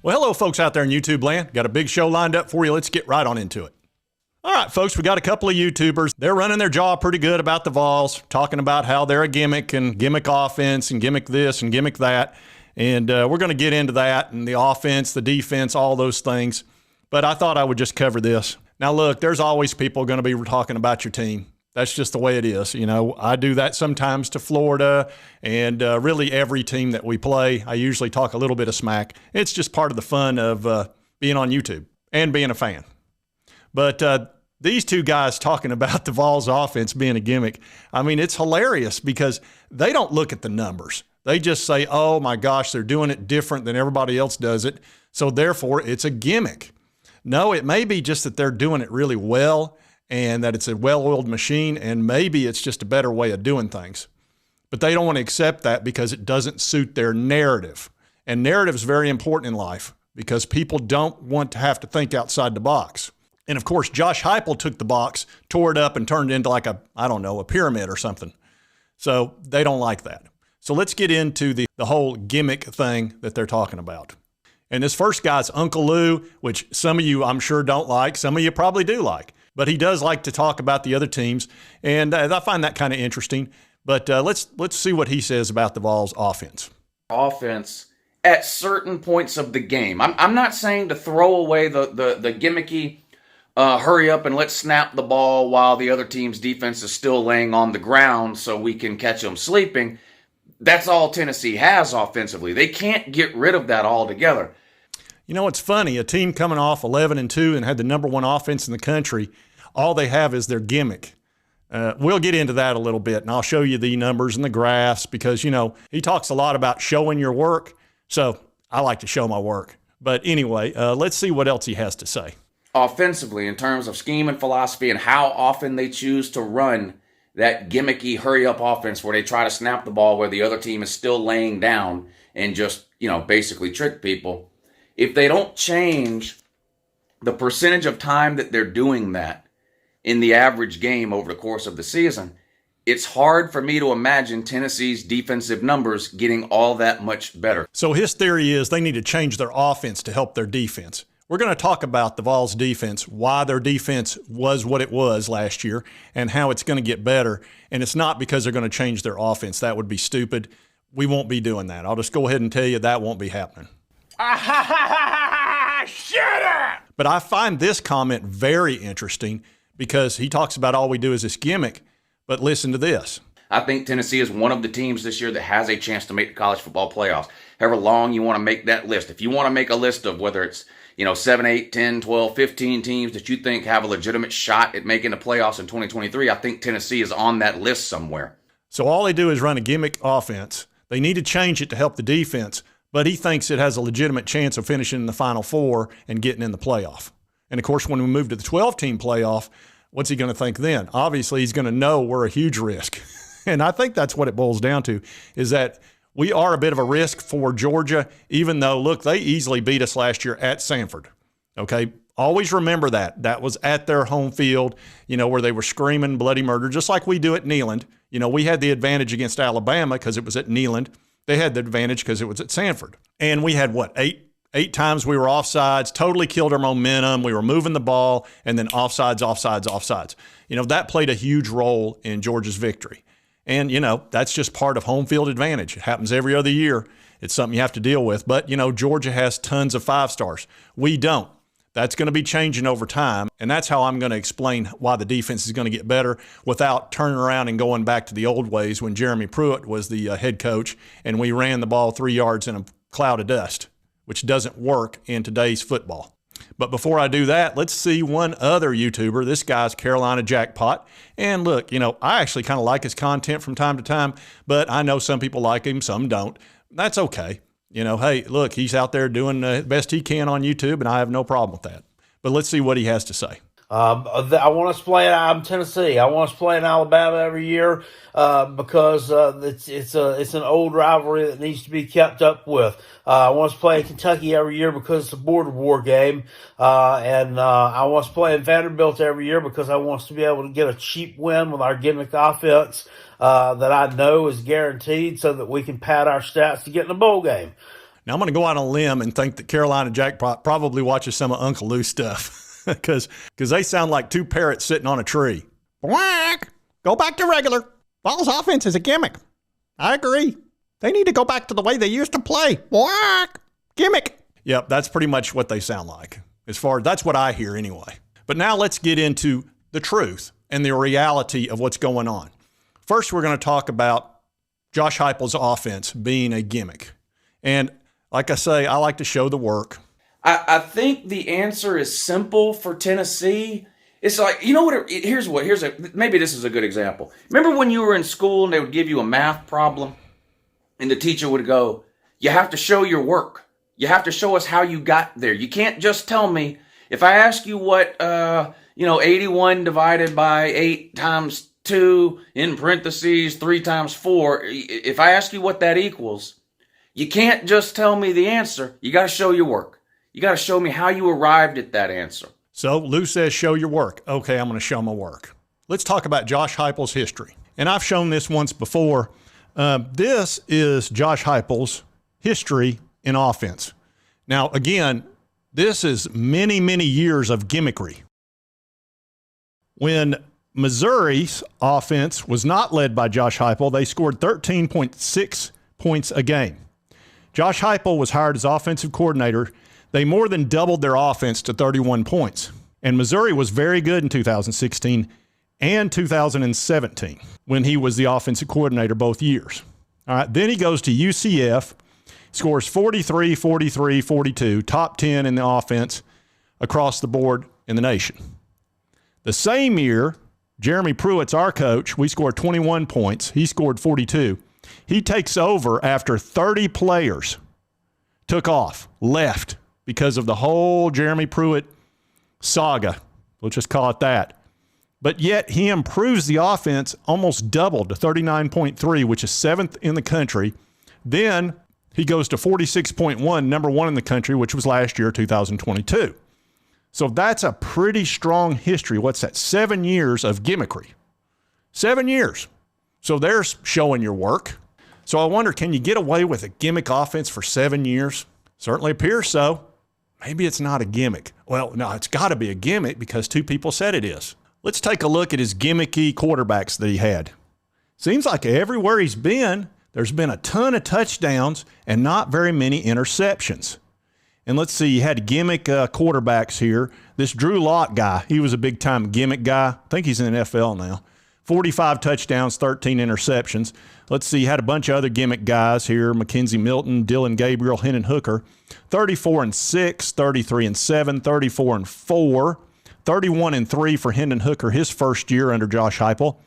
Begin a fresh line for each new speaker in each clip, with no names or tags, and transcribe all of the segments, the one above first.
Well, hello, folks out there in YouTube land. Got a big show lined up for you. Let's get right on into it. All right, folks, we got a couple of YouTubers. They're running their jaw pretty good about the Vols, talking about how they're a gimmick and gimmick offense and gimmick this and gimmick that. And we're going to get into that and the offense, the defense, all those things. But I thought I would just cover this. Now, look, there's always people going to be talking about your team. That's just the way it is. You know, I do that sometimes to Florida and really every team that we play. I usually talk a little bit of smack. It's just part of the fun of being on YouTube and being a fan. But these two guys talking about the Vols offense being a gimmick, I mean, it's hilarious because they don't look at the numbers. They just say, oh, my gosh, they're doing it different than everybody else does it, so therefore it's a gimmick. No, it may be just that they're doing it really well and that it's a well-oiled machine, and maybe it's just a better way of doing things. But they don't want to accept that because it doesn't suit their narrative. And narrative is very important in life because people don't want to have to think outside the box. And, of course, Josh Heupel took the box, tore it up, and turned it into like a pyramid or something. So they don't like that. So let's get into the whole gimmick thing that they're talking about. And this first guy's Uncle Lou, which some of you I'm sure don't like. Some of you probably do like. But he does like to talk about the other teams, and I find that kind of interesting. But let's see what he says about the Vols offense.
Offense at certain points of the game. I'm not saying to throw away the gimmicky hurry up and let's snap the ball while the other team's defense is still laying on the ground so we can catch them sleeping. That's all Tennessee has offensively. They can't get rid of that altogether.
You know, it's funny. A team coming off 11-2 and had the number one offense in the country, all they have is their gimmick. We'll get into that a little bit, and I'll show you the numbers and the graphs because, you know, he talks a lot about showing your work, so I like to show my work. But anyway, let's see what else he has to say.
Offensively, in terms of scheme and philosophy and how often they choose to run that gimmicky hurry-up offense where they try to snap the ball where the other team is still laying down and just, you know, basically trick people. If they don't change the percentage of time that they're doing that in the average game over the course of the season, it's hard for me to imagine Tennessee's defensive numbers getting all that much better.
So his theory is they need to change their offense to help their defense. We're going to talk about the Vols defense, why their defense was what it was last year, and how it's going to get better. And it's not because they're going to change their offense. That would be stupid. We won't be doing that. I'll just go ahead and tell you that won't be happening.
Shut up!
But I find this comment very interesting because he talks about all we do is this gimmick. But listen to this.
I think Tennessee is one of the teams this year that has a chance to make the college football playoffs. However long you want to make that list. If you want to make a list of whether it's 7, 8, 10, 12, 15 teams that you think have a legitimate shot at making the playoffs in 2023, I think Tennessee is on that list somewhere.
So all they do is run a gimmick offense. They need to change it to help the defense, but he thinks it has a legitimate chance of finishing in the Final Four and getting in the playoff. And, of course, when we move to the 12-team playoff, what's he going to think then? Obviously, he's going to know we're a huge risk. And I think that's what it boils down to, is that we are a bit of a risk for Georgia, even though, look, they easily beat us last year at Sanford. Okay? Always remember that. That was at their home field, where they were screaming bloody murder, just like we do at Neyland. We had the advantage against Alabama because it was at Neyland. They had the advantage because it was at Sanford. And we had, eight times we were offsides, totally killed our momentum. We were moving the ball, and then offsides. That played a huge role in Georgia's victory. And, that's just part of home field advantage. It happens every other year. It's something you have to deal with. But, Georgia has tons of 5-stars. We don't. That's going to be changing over time, and that's how I'm going to explain why the defense is going to get better without turning around and going back to the old ways when Jeremy Pruitt was the head coach and we ran the ball 3 yards in a cloud of dust, which doesn't work in today's football. But before I do that, let's see one other YouTuber. This guy's Carolina Jackpot. And look, I actually kind of like his content from time to time, but I know some people like him, some don't. That's okay. Hey, look, he's out there doing the best he can on YouTube, and I have no problem with that. But let's see what he has to say.
I want us to play in Tennessee. I want us to play in Alabama every year because it's an old rivalry that needs to be kept up with. I want us to play in Kentucky every year because it's a border war game. And I want us to play in Vanderbilt every year because I want us to be able to get a cheap win with our gimmick offense that I know is guaranteed so that we can pad our stats to get in the bowl game.
Now, I'm going to go out on a limb and think that Carolina Jack probably watches some of Uncle Lou stuff because they sound like two parrots sitting on a tree. Bwack! Go back to regular. Vols offense is a gimmick. I agree. They need to go back to the way they used to play. Bwack! Gimmick. Yep, that's pretty much what they sound like. That's what I hear anyway. But now let's get into the truth and the reality of what's going on. First, we're going to talk about Josh Heupel's offense being a gimmick. And like I say, I like to show the work.
I think the answer is simple for Tennessee. It's like, you know what? Maybe this is a good example. Remember when you were in school and they would give you a math problem and the teacher would go, you have to show your work. You have to show us how you got there. You can't just tell me, if I ask you what, 81 divided by 8 times 2 in parentheses 3 times 4, if I ask you what that equals, you can't just tell me the answer. You got to show your work. You got to show me how you arrived at that answer.
So Lou says, show your work. Okay, I'm going to show my work. Let's talk about Josh Heupel's history. And I've shown this once before. This is Josh Heupel's history in offense. Now, again, this is many, many years of gimmickry. When Missouri's offense was not led by Josh Heupel, they scored 13.6 points a game. Josh Heupel was hired as offensive coordinator. They more than doubled their offense to 31 points. And Missouri was very good in 2016 and 2017 when he was the offensive coordinator both years. All right, then he goes to UCF, scores 43, 43, 42, top 10 in the offense across the board in the nation. The same year, Jeremy Pruitt's our coach. We scored 21 points. He scored 42. He takes over after 30 players took off, left because of the whole Jeremy Pruitt saga. We'll just call it that. But yet he improves the offense, almost doubled to 39.3, which is 7th in the country. Then he goes to 46.1, number 1 in the country, which was last year, 2022. So that's a pretty strong history. What's that? 7 years of gimmickry. 7 years. So there's showing your work. So I wonder, can you get away with a gimmick offense for 7 years? Certainly appears so. Maybe it's not a gimmick. Well, no, it's got to be a gimmick because 2 people said it is. Let's take a look at his gimmicky quarterbacks that he had. Seems like everywhere he's been, there's been a ton of touchdowns and not very many interceptions. And let's see, you had gimmick quarterbacks here. This Drew Lock guy, he was a big-time gimmick guy. I think he's in the NFL now. 45 touchdowns, 13 interceptions. Let's see, you had a bunch of other gimmick guys here. Mackenzie Milton, Dylan Gabriel, Hendon Hooker. 34-6, 33-7, 34-4, 31-3 for Hendon Hooker his first year under Josh Heupel.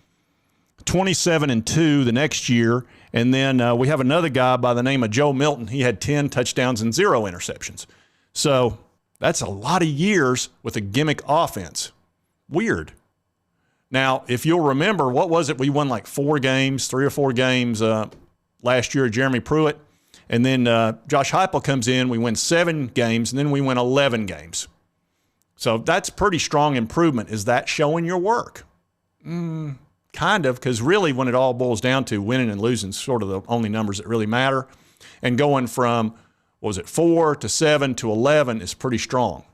27-2 the next year. And then we have another guy by the name of Joe Milton. He had 10 touchdowns and 0 interceptions. So that's a lot of years with a gimmick offense. Weird. Now, if you'll remember, what was it? We won like 3 or 4 games last year, Jeremy Pruitt. And then Josh Heupel comes in. We win 7 games, and then we win 11 games. So that's pretty strong improvement. Is that showing your work? Kind of, because really when it all boils down to winning and losing is sort of the only numbers that really matter. And going from, 4 to 7 to 11 is pretty strong.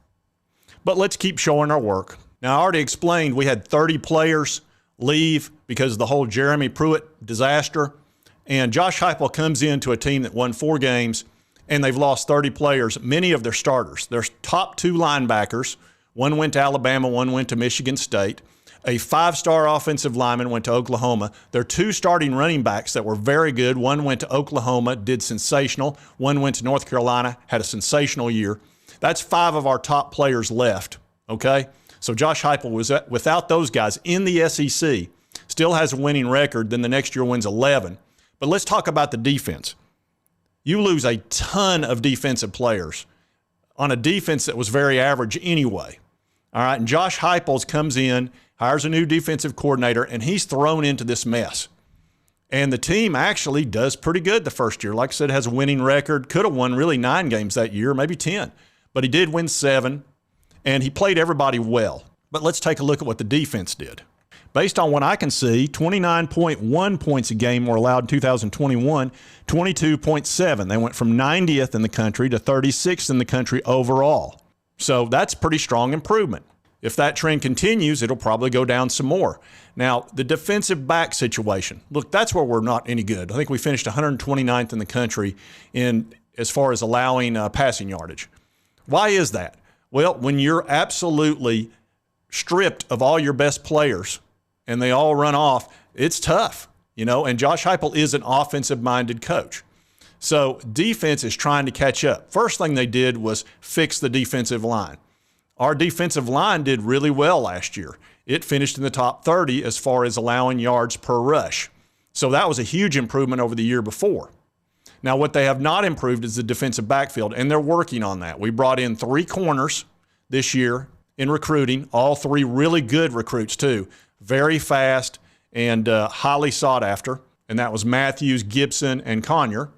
But let's keep showing our work. Now, I already explained we had 30 players leave because of the whole Jeremy Pruitt disaster. And Josh Heupel comes into a team that won 4 games, and they've lost 30 players, many of their starters. Their top 2 linebackers, one went to Alabama, one went to Michigan State. A 5-star offensive lineman went to Oklahoma. Their 2 starting running backs that were very good, one went to Oklahoma, did sensational. One went to North Carolina, had a sensational year. That's 5 of our top players left, okay? So Josh Heupel was without those guys in the SEC, still has a winning record, then the next year wins 11. But let's talk about the defense. You lose a ton of defensive players on a defense that was very average anyway. All right, and Josh Heupel comes in, hires a new defensive coordinator, and he's thrown into this mess. And the team actually does pretty good the first year. Like I said, has a winning record. Could have won really 9 games that year, maybe 10. But he did win 7, and he played everybody well. But let's take a look at what the defense did. Based on what I can see, 29.1 points a game were allowed in 2021, 22.7. They went from 90th in the country to 36th in the country overall. So that's pretty strong improvement. If that trend continues, it'll probably go down some more. Now, the defensive back situation. Look, that's where we're not any good. I think we finished 129th in the country in as far as allowing passing yardage. Why is that? Well, when you're absolutely stripped of all your best players and they all run off, it's tough, and Josh Heupel is an offensive-minded coach. So defense is trying to catch up. First thing they did was fix the defensive line. Our defensive line did really well last year. It finished in the top 30 as far as allowing yards per rush. So that was a huge improvement over the year before. Now, what they have not improved is the defensive backfield, and they're working on that. We brought in 3 corners this year in recruiting, all 3 really good recruits too, very fast and highly sought after, and that was Matthews, Gibson, and Conyer.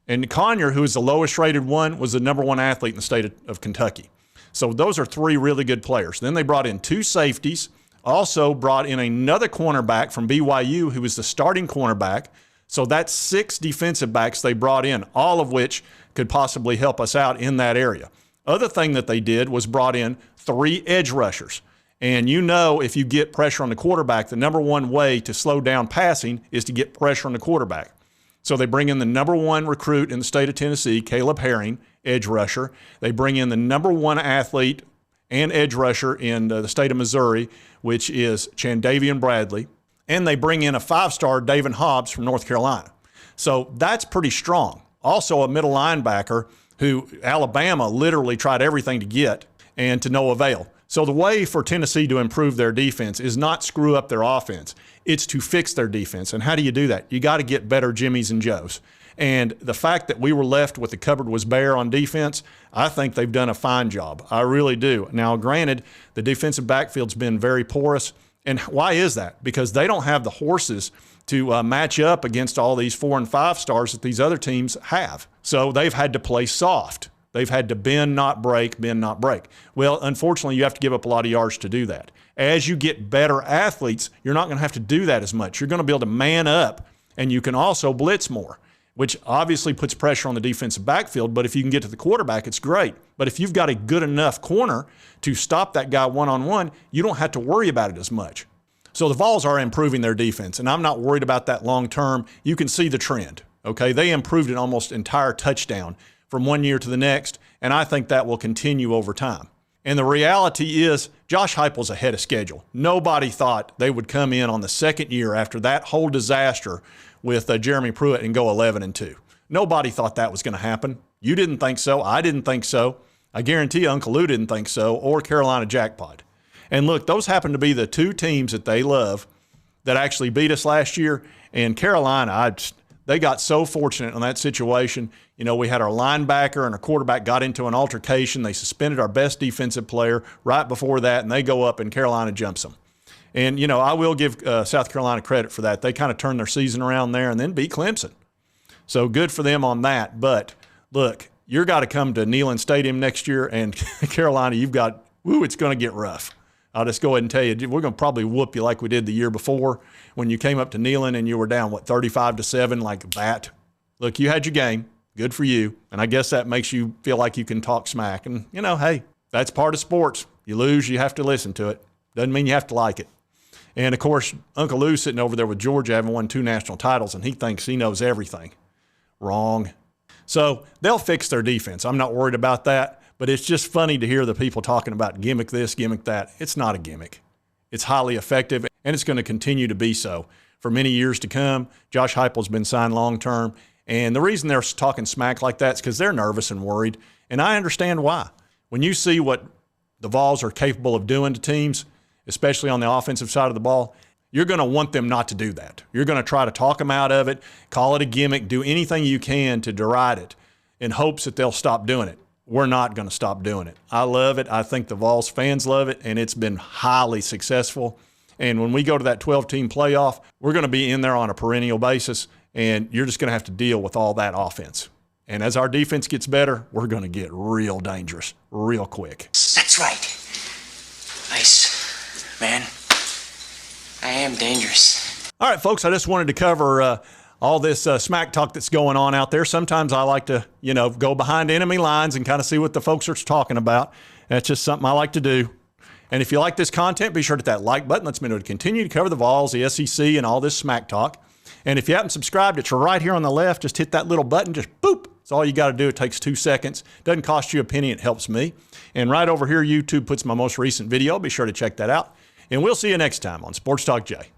And Conyer, who is the lowest rated one, was the number 1 athlete in the state of Kentucky. So those are 3 really good players. Then they brought in 2 safeties, also brought in another cornerback from BYU who was the starting cornerback. So that's 6 defensive backs they brought in, all of which could possibly help us out in that area. Other thing that they did was brought in 3 edge rushers. And if you get pressure on the quarterback, the number 1 way to slow down passing is to get pressure on the quarterback. So they bring in the number 1 recruit in the state of Tennessee, Caleb Herring, edge rusher. They bring in the number 1 athlete and edge rusher in the state of Missouri, which is Chandavian Bradley. And they bring in a 5-star David Hobbs from North Carolina. So that's pretty strong. Also a middle linebacker who Alabama literally tried everything to get and to no avail. So the way for Tennessee to improve their defense is not screw up their offense. It's to fix their defense. And how do you do that? You got to get better Jimmies and Joes. And the fact that we were left with the cupboard was bare on defense, I think they've done a fine job. I really do. Now, granted, the defensive backfield's been very porous. And why is that? Because they don't have the horses to match up against all these 4 and 5 stars that these other teams have. So they've had to play soft. They've had to bend, not break, bend, not break. Well, unfortunately, you have to give up a lot of yards to do that. As you get better athletes, you're not going to have to do that as much. You're going to be able to man up, and you can also blitz more, which obviously puts pressure on the defensive backfield. But if you can get to the quarterback, it's great. But if you've got a good enough corner to stop that guy one-on-one, you don't have to worry about it as much. So the Vols are improving their defense, and I'm not worried about that long term. You can see the trend, okay? They improved an almost entire touchdown from one year to the next, and I think that will continue over time. And the reality is Josh Heupel's ahead of schedule. Nobody thought they would come in on the second year after that whole disaster with Jeremy Pruitt and go 11-2. Nobody thought that was going to happen. You didn't think so. I didn't think so. I guarantee you Uncle Lou didn't think so, or Carolina Jackpot. And look, those happen to be the 2 teams that they love that actually beat us last year. And Carolina, they got so fortunate in that situation. We had our linebacker and our quarterback got into an altercation. They suspended our best defensive player right before that, and they go up and Carolina jumps them. And, I will give South Carolina credit for that. They kind of turned their season around there and then beat Clemson. So good for them on that. But, look, you've got to come to Neyland Stadium next year, and Carolina, it's going to get rough. I'll just go ahead and tell you, we're going to probably whoop you like we did the year before when you came up to Neyland and you were down, 35-7 like that. Look, you had your game. Good for you. And I guess that makes you feel like you can talk smack. And, hey, that's part of sports. You lose, you have to listen to it. Doesn't mean you have to like it. And, of course, Uncle Lou's sitting over there with Georgia having won 2 national titles, and he thinks he knows everything. Wrong. So they'll fix their defense. I'm not worried about that. But it's just funny to hear the people talking about gimmick this, gimmick that. It's not a gimmick. It's highly effective, and it's going to continue to be so for many years to come. Josh Heupel's been signed long-term, and the reason they're talking smack like that is because they're nervous and worried, and I understand why. When you see what the Vols are capable of doing to teams, especially on the offensive side of the ball, you're going to want them not to do that. You're going to try to talk them out of it, call it a gimmick, do anything you can to deride it in hopes that they'll stop doing it. We're not going to stop doing it. I love it. I think the Vols fans love it, and it's been highly successful. And when we go to that 12-team playoff, we're going to be in there on a perennial basis, and you're just going to have to deal with all that offense. And as our defense gets better, we're going to get real dangerous real quick.
That's right. Ice, man. I am dangerous.
All right, folks, I just wanted to cover all this smack talk that's going on out there. Sometimes I like to, go behind enemy lines and kind of see what the folks are talking about. That's just something I like to do. And if you like this content, be sure to hit that like button. Lets me know to continue to cover the Vols, the SEC, and all this smack talk. And if you haven't subscribed, it's right here on the left. Just hit that little button. Just boop. That's all you got to do. It takes 2 seconds. Doesn't cost you a penny. It helps me. And right over here, YouTube puts my most recent video. Be sure to check that out. And we'll see you next time on Sports Talk Jay.